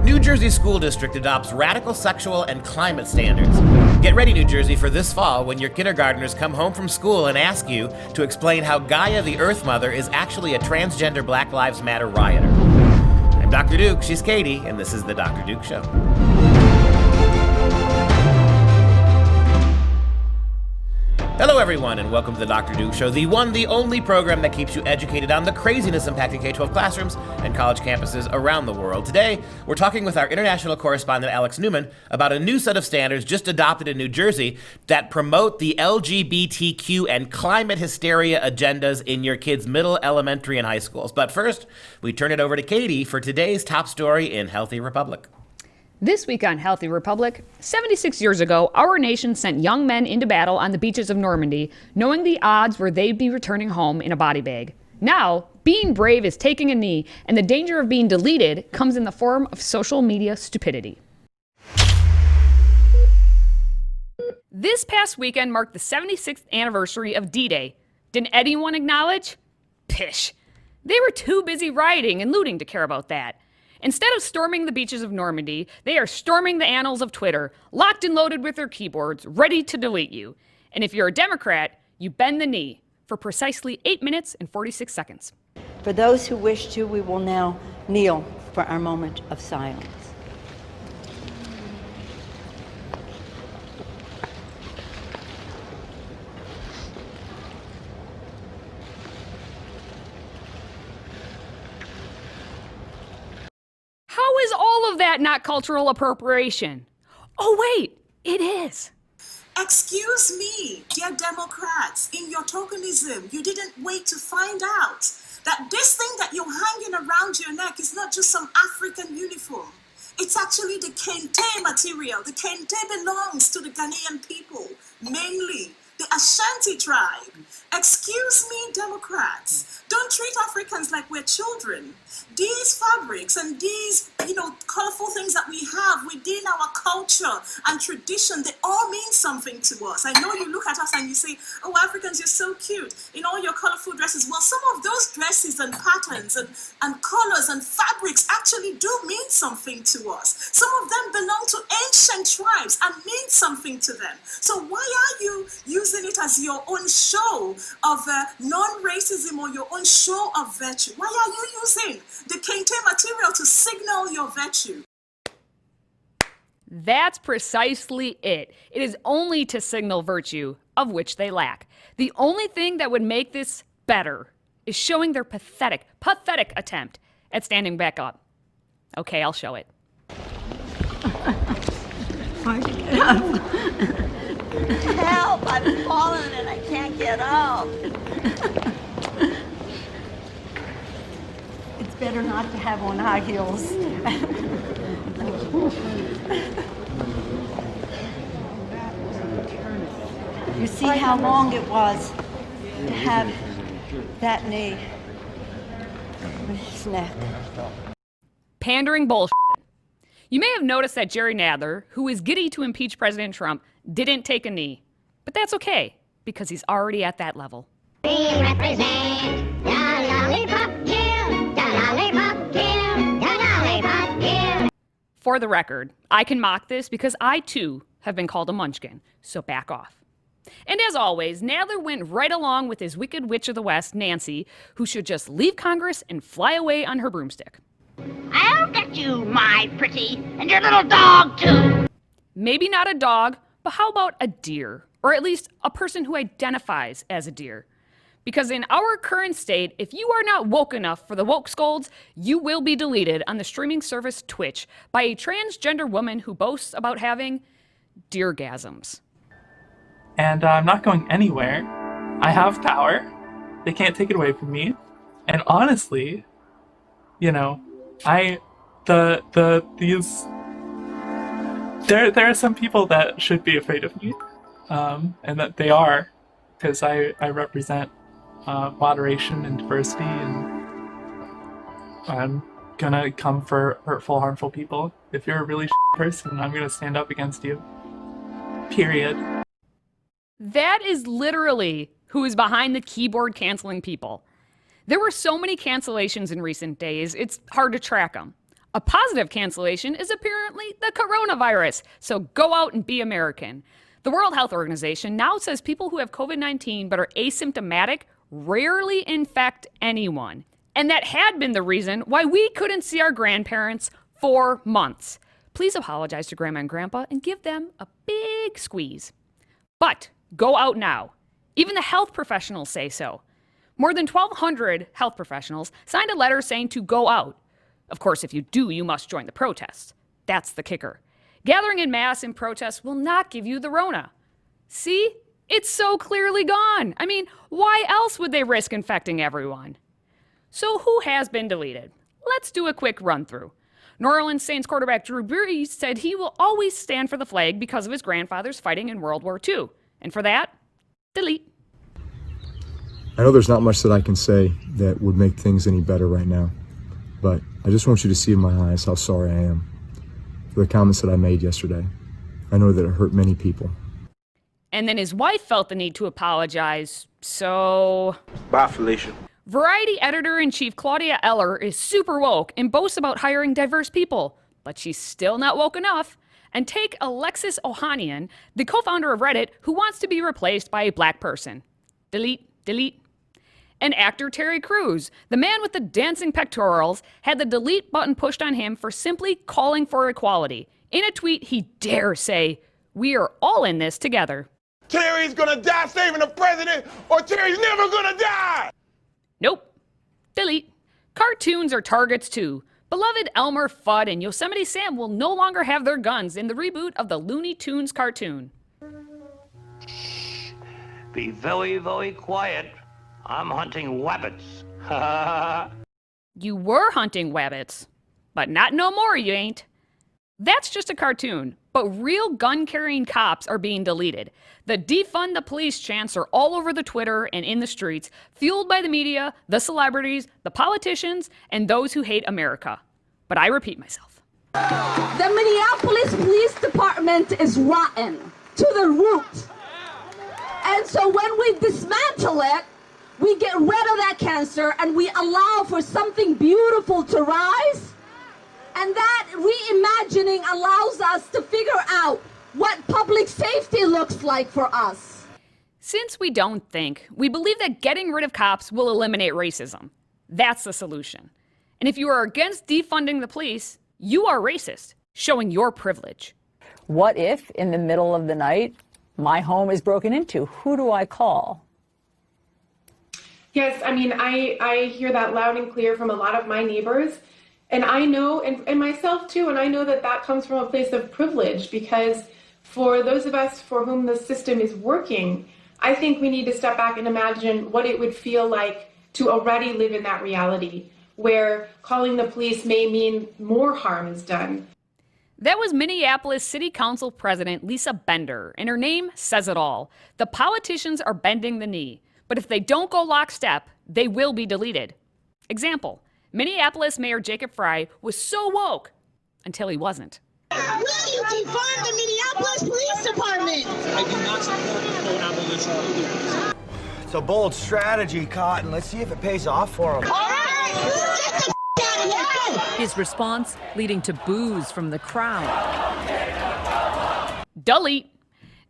New Jersey School District adopts radical sexual and climate standards. Get ready, New Jersey, for this fall when your kindergartners come home from school and ask you to explain how Gaia the Earth Mother is actually a transgender Black Lives Matter rioter. I'm Dr. Duke, she's Katie, and this is The Dr. Duke Show. Hello, everyone, and welcome to The Dr. Duke Show, the one, the only program that keeps you educated on the craziness impacting K-12 classrooms and college campuses around the world. Today, we're talking with our international correspondent, Alex Newman, about a new set of standards just adopted in New Jersey that promote the LGBTQ and climate hysteria agendas in your kids' middle, elementary, and high schools. But first, we turn it over to Katie for today's top story in Healthy Republic. This week on Healthy Republic, 76 years ago, our nation sent young men into battle on the beaches of Normandy, knowing the odds were they'd be returning home in a body bag. Now, being brave is taking a knee, and the danger of being deleted comes in the form of social media stupidity. This past weekend marked the 76th anniversary of D-Day. Didn't anyone acknowledge? Pish. They were too busy rioting and looting to care about that. Instead of storming the beaches of Normandy, they are storming the annals of Twitter, locked and loaded with their keyboards, ready to delete you. And if you're a Democrat, you bend the knee for precisely 8 minutes and 46 seconds. For those who wish to, we will now kneel for our moment of silence. How is all of that not cultural appropriation? Oh, wait, it is. Excuse me, dear Democrats, in your tokenism, you didn't wait to find out that this thing that you're hanging around your neck is not just some African uniform. It's actually the kente material. The kente belongs to the Ghanaian people, mainly the Ashanti tribe. Excuse me, Democrats, don't treat Africans like we're children. These fabrics and these, colorful things that we have within our culture and tradition, they all mean something to us. I know you look at us and you say, oh, Africans, you're so cute in all your colorful dresses. Well, some of those dresses and patterns and colors and fabrics actually do mean something to us. Some of them belong to ancient tribes and mean something to them. So why are you using it as your own show of non-racism or your own show of virtue? Why are you using the kente material to signal your virtue? That's precisely it. It is only to signal virtue, of which they lack. The only thing that would make this better is showing their pathetic attempt at standing back up. Okay, I'll show it. Help! I've fallen and I can't get up. It's better not to have on high heels. You see how long it was to have that knee on his neck. Pandering bullshit. You may have noticed that Jerry Nadler, who is giddy to impeach President Trump, didn't take a knee. But that's okay, because he's already at that level. We represent the lollipop kill, the lollipop kill, the lollipop kill. For the record, I can mock this because I, too, have been called a munchkin, so back off. And as always, Nadler went right along with his wicked witch of the West, Nancy, who should just leave Congress and fly away on her broomstick. I'll get you, my pretty, and your little dog, too. Maybe not a dog, but how about a deer? Or at least a person who identifies as a deer. Because in our current state, if you are not woke enough for the woke scolds, you will be deleted on the streaming service Twitch by a transgender woman who boasts about having deergasms. And I'm not going anywhere. I have power. They can't take it away from me. And honestly, there are some people that should be afraid of me, and that they are, because I represent moderation and diversity, and I'm gonna come for hurtful, harmful people. If you're a really person, I'm gonna stand up against you. Period. That is literally who is behind the keyboard canceling people. There were so many cancellations in recent days, it's hard to track them. A positive cancellation is apparently the coronavirus, so go out and be American. The World Health Organization now says people who have COVID-19 but are asymptomatic rarely infect anyone. And that had been the reason why we couldn't see our grandparents for months. Please apologize to Grandma and Grandpa and give them a big squeeze. But go out now. Even the health professionals say so. More than 1,200 health professionals signed a letter saying to go out. Of course, if you do, you must join the protests. That's the kicker. Gathering in mass in protests will not give you the Rona. See? It's so clearly gone. I mean, why else would they risk infecting everyone? So who has been deleted? Let's do a quick run through. New Orleans Saints quarterback Drew Brees said he will always stand for the flag because of his grandfather's fighting in World War II. And for that, delete. I know there's not much that I can say that would make things any better right now, but I just want you to see in my eyes how sorry I am for the comments that I made yesterday. I know that it hurt many people. And then his wife felt the need to apologize, so... Bye, Felicia. Variety editor-in-chief Claudia Eller is super woke and boasts about hiring diverse people, but she's still not woke enough. And take Alexis Ohanian, the co-founder of Reddit, who wants to be replaced by a black person. Delete, delete. And actor Terry Crews, the man with the dancing pectorals, had the delete button pushed on him for simply calling for equality. In a tweet, he dare say, "We are all in this together." Terry's gonna die saving the president, or Terry's never gonna die! Nope. Delete. Cartoons are targets too. Beloved Elmer Fudd and Yosemite Sam will no longer have their guns in the reboot of the Looney Tunes cartoon. Shh. Be very, very quiet. I'm hunting wabbits. You were hunting wabbits, but not no more, you ain't. That's just a cartoon, but real gun-carrying cops are being deleted. The defund the police chants are all over the Twitter and in the streets, fueled by the media, the celebrities, the politicians, and those who hate America. But I repeat myself. The Minneapolis Police Department is rotten to the root. And so when we dismantle it, we get rid of that cancer and we allow for something beautiful to rise. And that reimagining allows us to figure out what public safety looks like for us. Since we don't think, we believe that getting rid of cops will eliminate racism. That's the solution. And if you are against defunding the police, you are racist, showing your privilege. What if, in the middle of the night, my home is broken into? Who do I call? Yes, I mean, I hear that loud and clear from a lot of my neighbors. And I know, and myself too, and I know that that comes from a place of privilege, because for those of us for whom the system is working, I think we need to step back and imagine what it would feel like to already live in that reality, where calling the police may mean more harm is done. That was Minneapolis City Council President Lisa Bender, and her name says it all. The politicians are bending the knee, but if they don't go lockstep, they will be deleted. Example. Minneapolis Mayor Jacob Frey was so woke until he wasn't. Will you defund the Minneapolis Police Department? I do not support phone abolition. It's a bold strategy, Cotton. Let's see if it pays off for him. All right, get the out of here. Go. His response leading to boos from the crowd. Delete.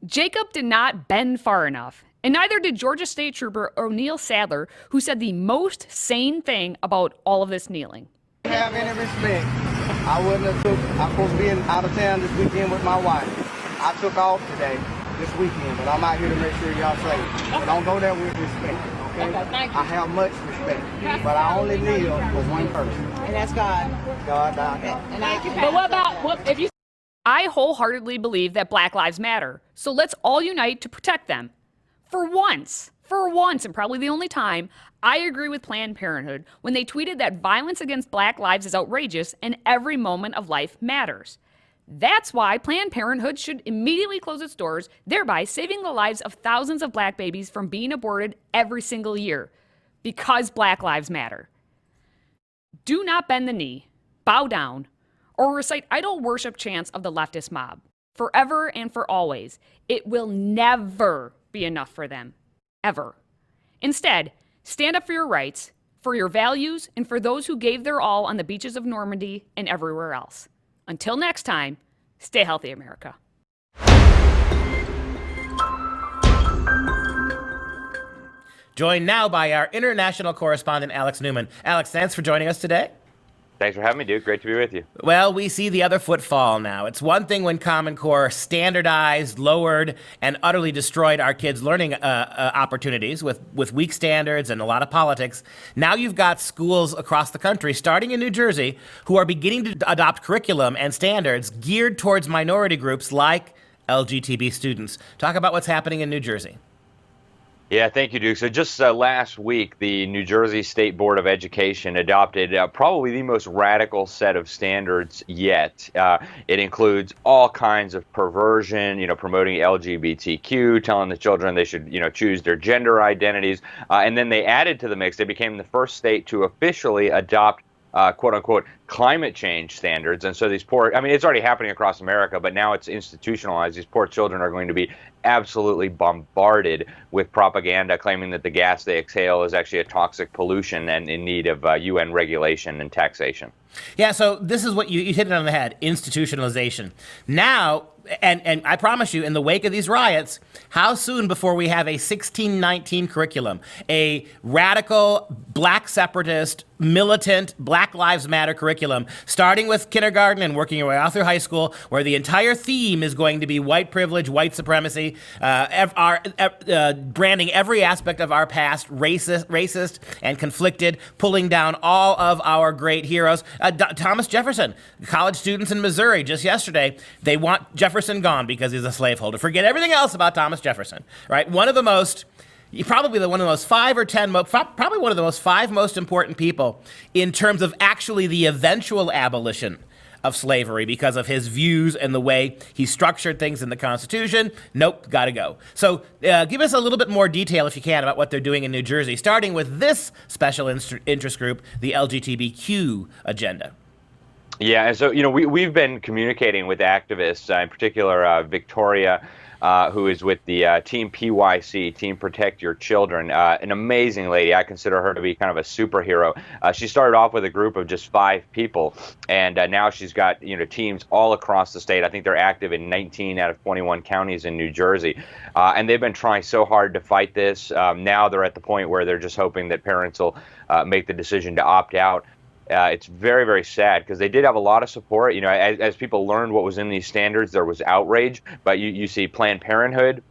Jacob did not bend far enough. And neither did Georgia State Trooper O'Neill Sadler, who said the most sane thing about all of this kneeling. Have any respect. I wouldn't have took, I'm supposed to be out of town this weekend with my wife. I took off today, this weekend, but I'm out here to make sure y'all safe. So don't go there with respect, okay? Thank you. I have much respect, but I only kneel for one person. And that's God. God, I But what about, if you... I wholeheartedly believe that Black Lives Matter, so let's all unite to protect them. For once, and probably the only time, I agree with Planned Parenthood when they tweeted that violence against Black lives is outrageous and every moment of life matters. That's why Planned Parenthood should immediately close its doors, thereby saving the lives of thousands of Black babies from being aborted every single year. Because Black lives matter. Do not bend the knee, bow down, or recite idol worship chants of the leftist mob. Forever and for always. It will never be enough for them. Ever. Instead, stand up for your rights, for your values, and for those who gave their all on the beaches of Normandy and everywhere else. Until next time, stay healthy, America. Joined now by our international correspondent, Alex Newman. Alex, thanks for joining us today. Thanks for having me, Duke. Great to be with you. Well, we see the other foot fall now. It's one thing when Common Core standardized, lowered, and utterly destroyed our kids' learning opportunities with weak standards and a lot of politics. Now you've got schools across the country, starting in New Jersey, who are beginning to adopt curriculum and standards geared towards minority groups like LGBT students. Talk about what's happening in New Jersey. Yeah, thank you, Duke. So just last week, the New Jersey State Board of Education adopted probably the most radical set of standards yet. It includes all kinds of perversion, promoting LGBTQ, telling the children they should, choose their gender identities. And then they added to the mix, they became the first state to officially adopt quote unquote climate change standards. And so these it's already happening across America, but now it's institutionalized. These poor children are going to be absolutely bombarded with propaganda claiming that the gas they exhale is actually a toxic pollution and in need of UN regulation and taxation. Yeah, so this is what you hit it on the head, institutionalization. Now, and I promise you, in the wake of these riots, how soon before we have a 1619 curriculum, a radical, black separatist, militant, Black Lives Matter curriculum, starting with kindergarten and working your way out through high school, where the entire theme is going to be white privilege, white supremacy, branding every aspect of our past racist and conflicted, pulling down all of our great heroes. Thomas Jefferson, college students in Missouri just yesterday, they want Jefferson gone because he's a slaveholder. Forget everything else about Thomas Jefferson, right? One of the most probably one of the most 5 or 10, probably one of the most 5 most important people in terms of actually the eventual abolition of slavery because of his views and the way he structured things in the Constitution. Nope, gotta go. So give us a little bit more detail, if you can, about what they're doing in New Jersey, starting with this special interest group, the LGBTQ agenda. Yeah, and so, we've been communicating with activists, in particular Victoria, who is with the Team PYC, Team Protect Your Children, an amazing lady. I consider her to be kind of a superhero. She started off with a group of just 5 people, and now she's got teams all across the state. I think they're active in 19 out of 21 counties in New Jersey, and they've been trying so hard to fight this. Now they're at the point where they're just hoping that parents will make the decision to opt out. It's very, very sad because they did have a lot of support. As people learned what was in these standards, there was outrage. But you see Planned Parenthood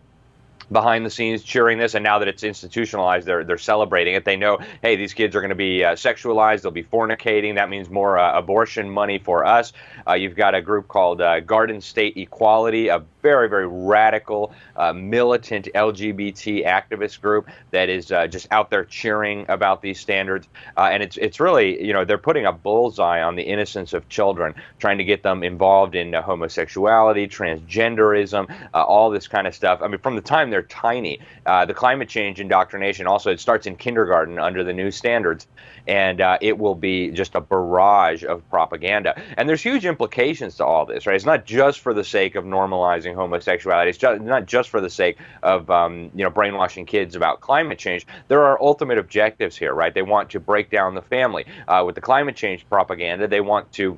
behind the scenes cheering this, and now that it's institutionalized, they're celebrating it. They know, hey, these kids are going to be sexualized, they'll be fornicating. That means more abortion money for us. You've got a group called Garden State Equality, a very, very radical, militant LGBT activist group that is just out there cheering about these standards. And it's really, they're putting a bullseye on the innocence of children, trying to get them involved in homosexuality, transgenderism, all this kind of stuff. I mean, from the time they're tiny, the climate change indoctrination also, it starts in kindergarten under the new standards, and it will be just a barrage of propaganda. And there's huge implications to all this, right? It's not just for the sake of normalizing homosexuality. It's not just for the sake of brainwashing kids about climate change. There are ultimate objectives here, right? They want to break down the family. With the climate change propaganda, they want to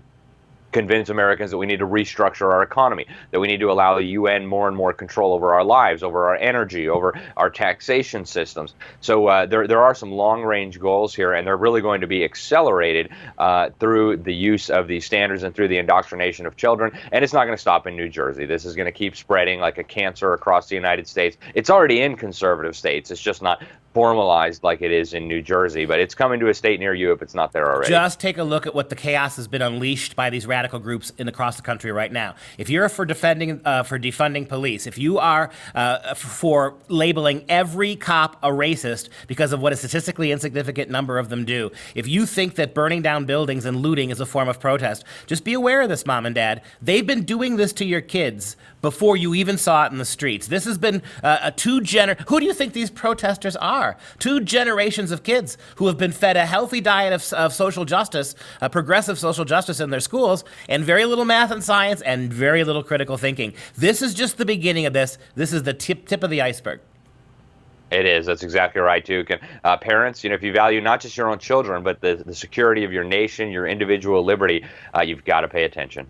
convince Americans that we need to restructure our economy, that we need to allow the UN more and more control over our lives, over our energy, over our taxation systems. So there are some long-range goals here, and they're really going to be accelerated through the use of these standards and through the indoctrination of children. And it's not going to stop in New Jersey. This is going to keep spreading like a cancer across the United States. It's already in conservative states. It's just not formalized like it is in New Jersey, but it's coming to a state near you if it's not there already. Just take a look at what the chaos has been unleashed by these radical groups across the country right now. If you're for defunding police, if you are for labeling every cop a racist because of what a statistically insignificant number of them do, if you think that burning down buildings and looting is a form of protest, just be aware of this, Mom and Dad. They've been doing this to your kids before you even saw it in the streets. This has been who do you think these protesters are? 2 generations of kids who have been fed a healthy diet of social justice, progressive social justice in their schools, and very little math and science and very little critical thinking. This is just the beginning of this. This is the tip of the iceberg. It is. That's exactly right, Duke. And parents, if you value not just your own children, but the security of your nation, your individual liberty, you've got to pay attention.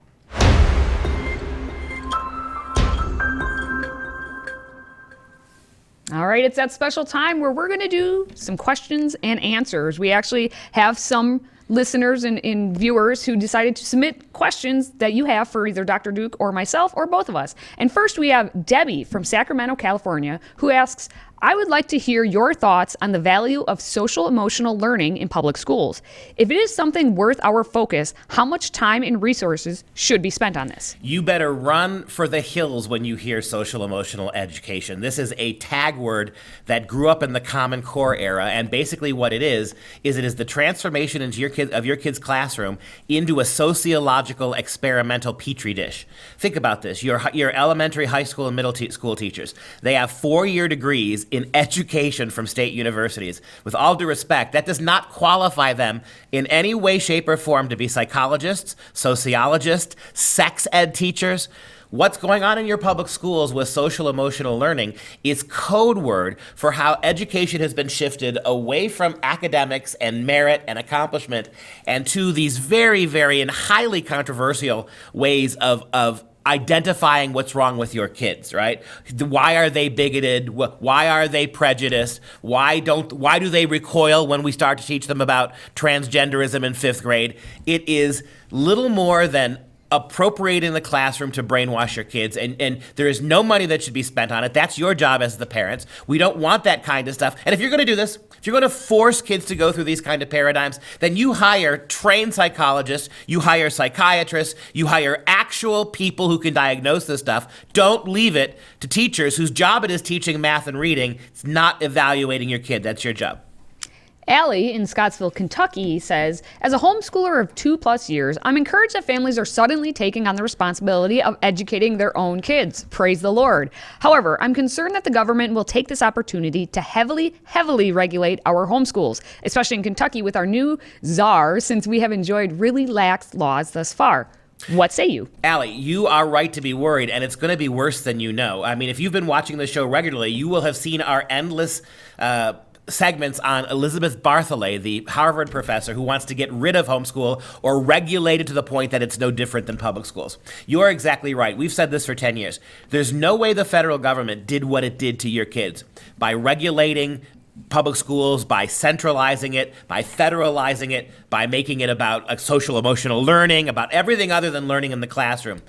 All right, it's that special time where we're going to do some questions and answers. We actually have some listeners and viewers who decided to submit questions that you have for either Dr. Duke or myself or both of us. And first we have Debbie from Sacramento, California, who asks, I would like to hear your thoughts on the value of social emotional learning in public schools. If it is something worth our focus, how much time and resources should be spent on this? You better run for the hills when you hear social emotional education. This is a tag word that grew up in the Common Core era, and basically what it is it is the transformation into your kid's classroom into a sociological experimental petri dish. Think about this. Your elementary, high school, and middle school teachers, they have 4-year degrees in education from state universities. With all due respect, that does not qualify them in any way, shape, or form to be psychologists, sociologists, sex ed teachers. What's going on in your public schools with social emotional learning is code word for how education has been shifted away from academics and merit and accomplishment and to these very, very and highly controversial ways of identifying what's wrong with your kids, right? Why are they bigoted? Why are they prejudiced? Why do they recoil when we start to teach them about transgenderism in 5th grade? It is little more than appropriating the classroom to brainwash your kids, and there is no money that should be spent on it. That's your job as the parents. We don't want that kind of stuff. And if you're going to do this, if you're going to force kids to go through these kind of paradigms, then you hire trained psychologists, you hire psychiatrists, you hire actual people who can diagnose this stuff. Don't leave it to teachers whose job it is teaching math and reading. It's not evaluating your kid. That's your job. Allie in Scottsville, Kentucky says, as a homeschooler of 2+ years, I'm encouraged that families are suddenly taking on the responsibility of educating their own kids. Praise the Lord. However, I'm concerned that the government will take this opportunity to heavily regulate our homeschools, especially in Kentucky with our new czar, since we have enjoyed really lax laws thus far. What say you? Allie, you are right to be worried, and it's going to be worse than you know. I mean, if you've been watching the show regularly, you will have seen our endless segments on Elizabeth Bartholet, the Harvard professor who wants to get rid of homeschool or regulate it to the point that it's no different than public schools. You are exactly right. We've said this for 10 years. There's no way the federal government did what it did to your kids by regulating public schools, by centralizing it, by federalizing it, by making it about social emotional learning, about everything other than learning in the classroom.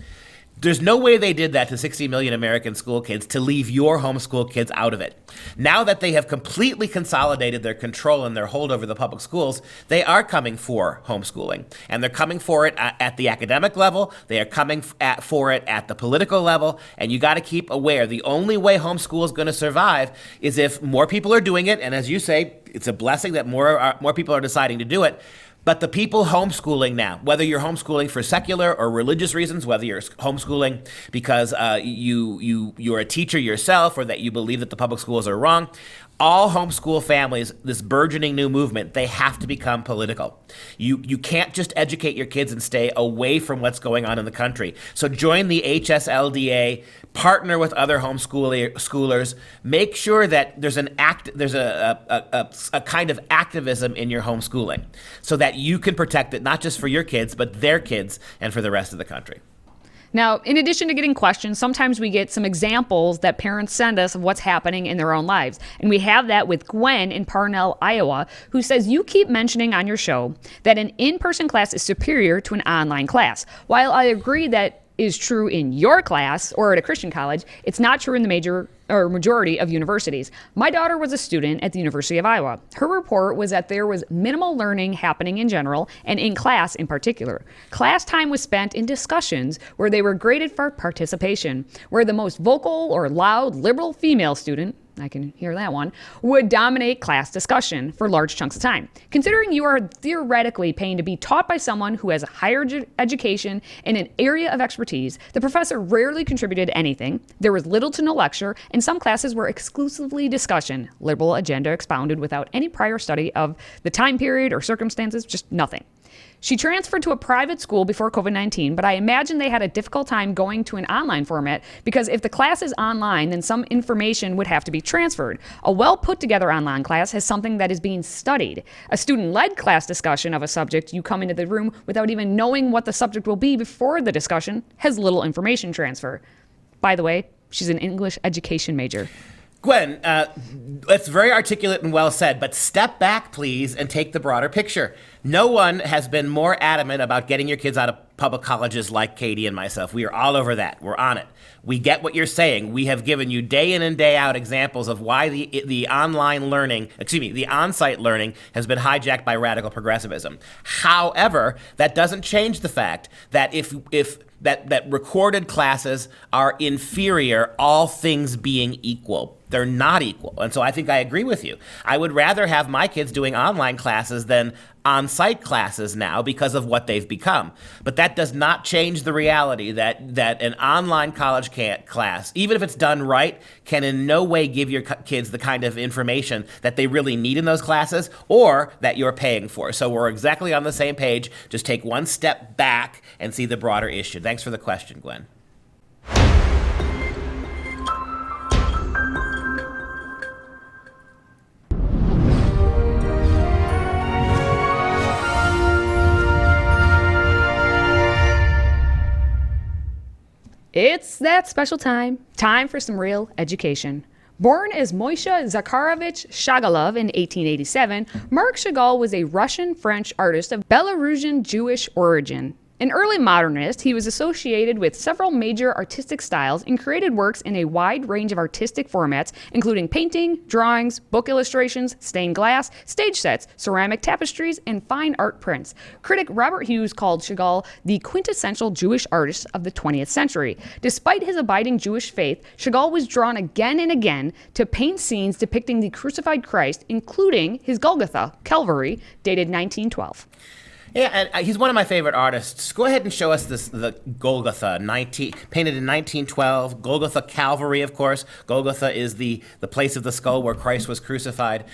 There's no way they did that to 60 million American school kids to leave your homeschool kids out of it. Now that they have completely consolidated their control and their hold over the public schools, they are coming for homeschooling. And they're coming for it at the academic level. They are coming for it at the political level. And you got to keep aware, the only way homeschool is going to survive is if more people are doing it. And as you say, it's a blessing that more people are deciding to do it. But the people homeschooling now, whether you're homeschooling for secular or religious reasons, whether you're homeschooling because you're a teacher yourself or that you believe that the public schools are wrong, all homeschool families, this burgeoning new movement, they have to become political. You can't just educate your kids and stay away from what's going on in the country. So join the HSLDA, partner with other homeschoolers, make sure that there's a kind of activism in your homeschooling so that you can protect it, not just for your kids, but their kids and for the rest of the country. Now, in addition to getting questions, sometimes we get some examples that parents send us of what's happening in their own lives. And we have that with Gwen in Parnell, Iowa, who says, you keep mentioning on your show that an in-person class is superior to an online class. While I agree that is true in your class or at a Christian college, it's not true in the majority of universities. My daughter was a student at the University of Iowa. Her report was that there was minimal learning happening in general and in class in particular. Class time was spent in discussions where they were graded for participation, where the most vocal or loud liberal female student, I can hear that one, would dominate class discussion for large chunks of time. Considering you are theoretically paying to be taught by someone who has a higher education in an area of expertise, the professor rarely contributed anything. There was little to no lecture, and some classes were exclusively discussion, liberal agenda expounded without any prior study of the time period or circumstances, just nothing. She transferred to a private school before COVID-19, but I imagine they had a difficult time going to an online format because if the class is online, then some information would have to be transferred. A well put together online class has something that is being studied. A student-led class discussion of a subject, you come into the room without even knowing what the subject will be before the discussion, has little information transfer. By the way, she's an English education major. Gwen, that's very articulate and well said, but step back, please, and take the broader picture. No one has been more adamant about getting your kids out of public colleges like Katie and myself. We are all over that. We're on it. We get what you're saying. We have given you day in and day out examples of why the online learning, the on-site learning has been hijacked by radical progressivism. However, that doesn't change the fact that if that recorded classes are inferior, all things being equal. They're not equal. And so I think I agree with you. I would rather have my kids doing online classes than on-site classes now because of what they've become. But that does not change the reality that an online college class, even if it's done right, can in no way give your kids the kind of information that they really need in those classes or that you're paying for. So we're exactly on the same page. Just take one step back and see the broader issue. Thanks for the question, Gwen. It's that special time for some real education. Born as Moishe Zakharovich Chagallov in 1887, Marc Chagall was a Russian-French artist of Belarusian Jewish origin. An early modernist, he was associated with several major artistic styles and created works in a wide range of artistic formats, including painting, drawings, book illustrations, stained glass, stage sets, ceramic tapestries, and fine art prints. Critic Robert Hughes called Chagall the quintessential Jewish artist of the 20th century. Despite his abiding Jewish faith, Chagall was drawn again and again to paint scenes depicting the crucified Christ, including his Golgotha, Calvary, dated 1912. Yeah, and he's one of my favorite artists. Go ahead and show us the Golgotha, painted in 1912. Golgotha Calvary, of course. Golgotha is the place of the skull where Christ was crucified.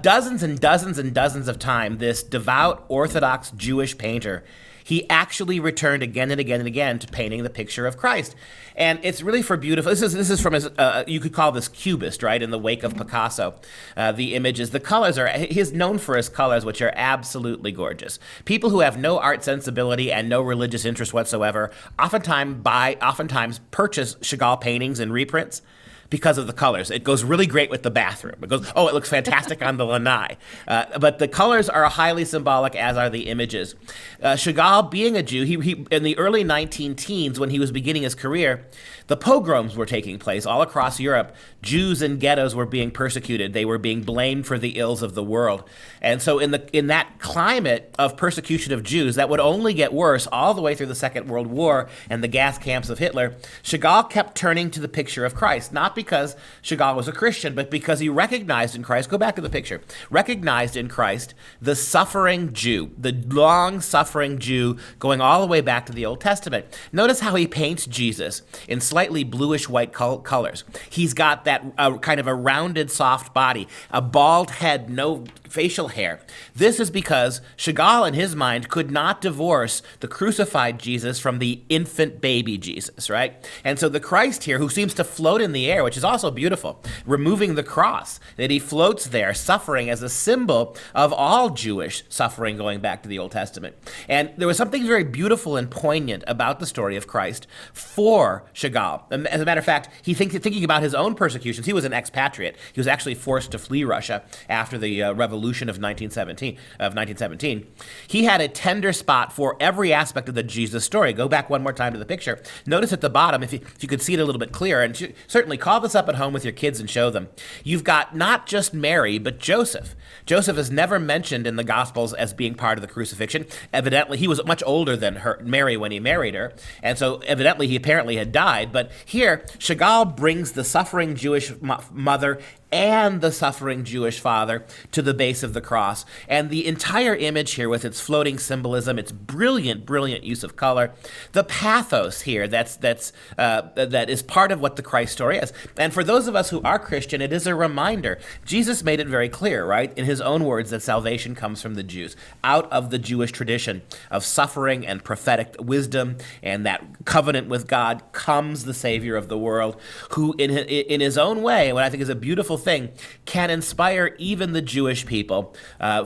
Dozens and dozens and dozens of times, this devout Orthodox Jewish painter, he actually returned again and again and again to painting the picture of Christ. And it's really for beautiful, this is from his, you could call this cubist, right, in the wake of Picasso. The images, the colors he's known for his colors, which are absolutely gorgeous. People who have no art sensibility and no religious interest whatsoever oftentimes purchase Chagall paintings and reprints because of the colors. It goes really great with the bathroom. It goes, it looks fantastic on the lanai. But the colors are highly symbolic, as are the images. Chagall, being a Jew, he in the early 19-teens, when he was beginning his career, the pogroms were taking place all across Europe. Jews in ghettos were being persecuted. They were being blamed for the ills of the world. And so in that climate of persecution of Jews, that would only get worse all the way through the Second World War and the gas camps of Hitler, Chagall kept turning to the picture of Christ, not because Chagall was a Christian, but because he recognized in Christ, go back to the picture, recognized in Christ the suffering Jew, the long-suffering Jew going all the way back to the Old Testament. Notice how he paints Jesus in slightly bluish-white colors. He's got that kind of a rounded, soft body, a bald head, no facial hair. This is because Chagall, in his mind, could not divorce the crucified Jesus from the infant baby Jesus, right? And so the Christ here, who seems to float in the air, which is also beautiful, removing the cross, that he floats there, suffering as a symbol of all Jewish suffering going back to the Old Testament. And there was something very beautiful and poignant about the story of Christ for Chagall. As a matter of fact, thinking about his own persecutions, he was an expatriate. He was actually forced to flee Russia after the revolution of 1917. He had a tender spot for every aspect of the Jesus story. Go back one more time to the picture. Notice at the bottom, if you could see it a little bit clearer, and certainly call this up at home with your kids and show them. You've got not just Mary, but Joseph. Joseph is never mentioned in the Gospels as being part of the crucifixion. Evidently, he was much older than Mary when he married her, and so evidently he apparently had died. But here, Chagall brings the suffering Jewish mother and the suffering Jewish father to the base of the cross. And the entire image here with its floating symbolism, its brilliant, brilliant use of color, the pathos here that is part of what the Christ story is. And for those of us who are Christian, it is a reminder. Jesus made it very clear, right, in his own words, that salvation comes from the Jews, out of the Jewish tradition of suffering and prophetic wisdom and that covenant with God comes the Savior of the world, who in his own way, what I think is a beautiful thing, can inspire even the Jewish people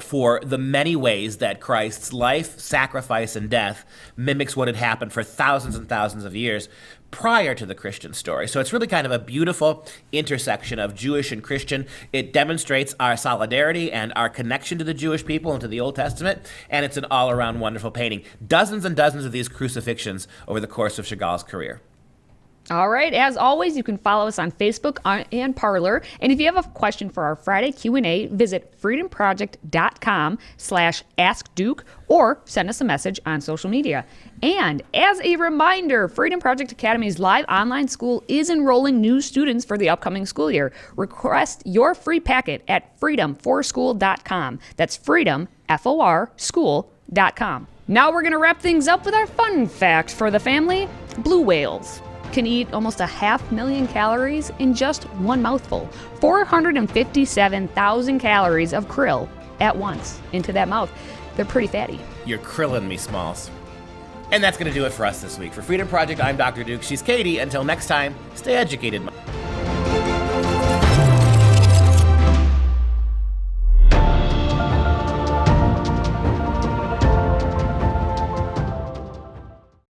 for the many ways that Christ's life, sacrifice, and death mimics what had happened for thousands and thousands of years prior to the Christian story. So it's really kind of a beautiful intersection of Jewish and Christian. It demonstrates our solidarity and our connection to the Jewish people and to the Old Testament, and it's an all-around wonderful painting. Dozens and dozens of these crucifixions over the course of Chagall's career. All right, as always, you can follow us on Facebook and Parler. And if you have a question for our Friday Q&A, visit freedomproject.com/askduke or send us a message on social media. And as a reminder, Freedom Project Academy's live online school is enrolling new students for the upcoming school year. Request your free packet at freedomforschool.com. That's freedom, F-O-R, school.com. Now we're going to wrap things up with our fun fact for the family. Blue whales can eat almost 500,000 calories in just one mouthful. 457,000 calories of krill at once into that mouth. They're pretty fatty. You're krilling me, Smalls. And that's going to do it for us this week. For Freedom Project, I'm Dr. Duke. She's Katie. Until next time, stay educated.